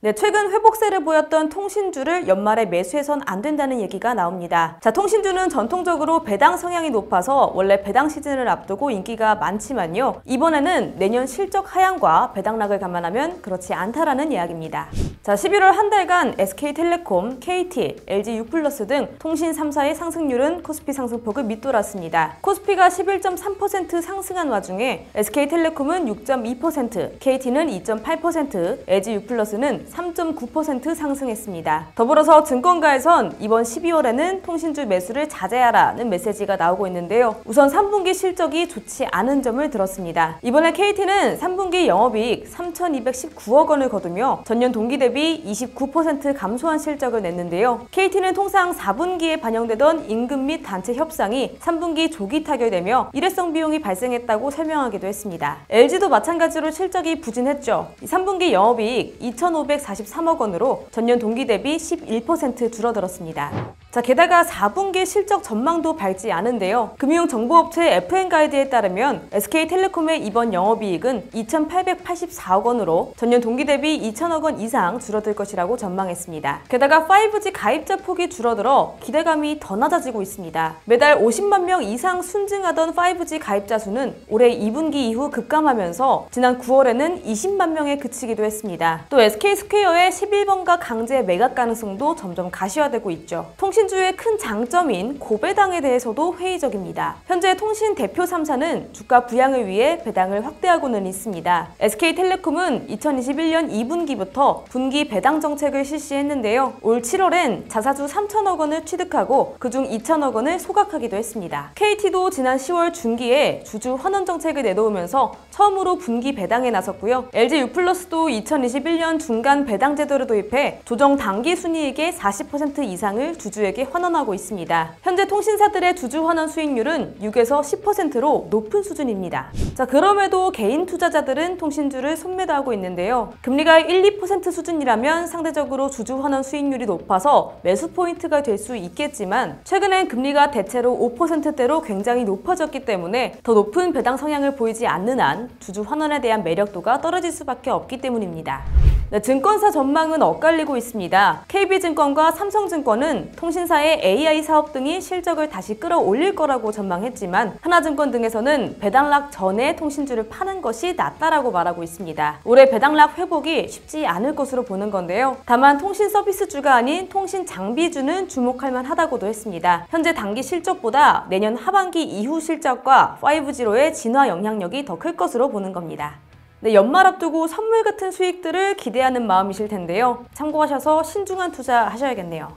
네, 최근 회복세를 보였던 통신주를 연말에 매수해선 안 된다는 얘기가 나옵니다. 자, 통신주는 전통적으로 배당 성향이 높아서 원래 배당 시즌을 앞두고 인기가 많지만요. 이번에는 내년 실적 하향과 배당락을 감안하면 그렇지 않다라는 이야기입니다. 자, 11월 한 달간 SK텔레콤, KT, LG유플러스 등 통신 3사의 상승률은 코스피 상승폭을 밑돌았습니다. 코스피가 11.3% 상승한 와중에 SK텔레콤은 6.2%, KT는 2.8%, LG유플러스는 3.9% 상승했습니다. 더불어서 증권가에선 이번 12월에는 통신주 매수를 자제하라는 메시지가 나오고 있는데요. 우선 3분기 실적이 좋지 않은 점을 들었습니다. 이번에 KT는 3분기 영업이익 3,219억 원을 거두며 전년 동기 대비 29% 감소한 실적을 냈는데요. KT는 통상 4분기에 반영되던 임금 및 단체 협상이 3분기 조기 타결되며 일회성 비용이 발생했다고 설명하기도 했습니다. LG도 마찬가지로 실적이 부진했죠. 3분기 영업이익 2,543억 원으로 전년 동기 대비 11% 줄어들었습니다. 자, 게다가 4분기 실적 전망도 밝지 않은데요. 금융정보업체 FN가이드에 따르면 SK텔레콤의 이번 영업이익은 2,884억 원으로 전년 동기 대비 2,000억 원 이상 줄어들 것이라고 전망했습니다. 게다가 5G 가입자 폭이 줄어들어 기대감이 더 낮아지고 있습니다. 매달 50만 명 이상 순증하던 5G 가입자 수는 올해 2분기 이후 급감하면서 지난 9월에는 20만 명에 그치기도 했습니다. 또 SK스퀘어의 11번가 강제 매각 가능성도 점점 가시화되고 있죠. 통신주의 큰 장점인 고배당에 대해서도 회의적입니다. 현재 통신 대표 3사는 주가 부양을 위해 배당을 확대하고는 있습니다. SK텔레콤은 2021년 2분기부터 분기 배당 정책을 실시했는데요. 올 7월엔 자사주 3천억 원을 취득하고 그중 2천억 원을 소각하기도 했습니다. KT도 지난 10월 중기에 주주 환원 정책을 내놓으면서 처음으로 분기 배당에 나섰고요. LG유플러스도 2021년 중간 배당 제도를 도입해 조정 당기 순이익의 40% 이상을 주주에게 환원하고 있습니다. 현재 통신사들의 주주 환원 수익률은 6에서 10%로 높은 수준입니다. 자, 그럼에도 개인 투자자들은 통신주를 손매도하고 있는데요. 금리가 1, 2% 수준이라면 상대적으로 주주 환원 수익률이 높아서 매수 포인트가 될 수 있겠지만 최근엔 금리가 대체로 5%대로 굉장히 높아졌기 때문에 더 높은 배당 성향을 보이지 않는 한 주주 환원에 대한 매력도가 떨어질 수밖에 없기 때문입니다. 네, 증권사 전망은 엇갈리고 있습니다. KB증권과 삼성증권은 통신사의 AI 사업 등이 실적을 다시 끌어올릴 거라고 전망했지만 하나증권 등에서는 배당락 전에 통신주를 파는 것이 낫다라고 말하고 있습니다. 올해 배당락 회복이 쉽지 않을 것으로 보는 건데요. 다만 통신 서비스주가 아닌 통신 장비주는 주목할 만하다고도 했습니다. 현재 단기 실적보다 내년 하반기 이후 실적과 5G로의 진화 영향력이 더 클 것으로 보는 겁니다. 네, 연말 앞두고 선물 같은 수익들을 기대하는 마음이실 텐데요. 참고하셔서 신중한 투자 하셔야겠네요.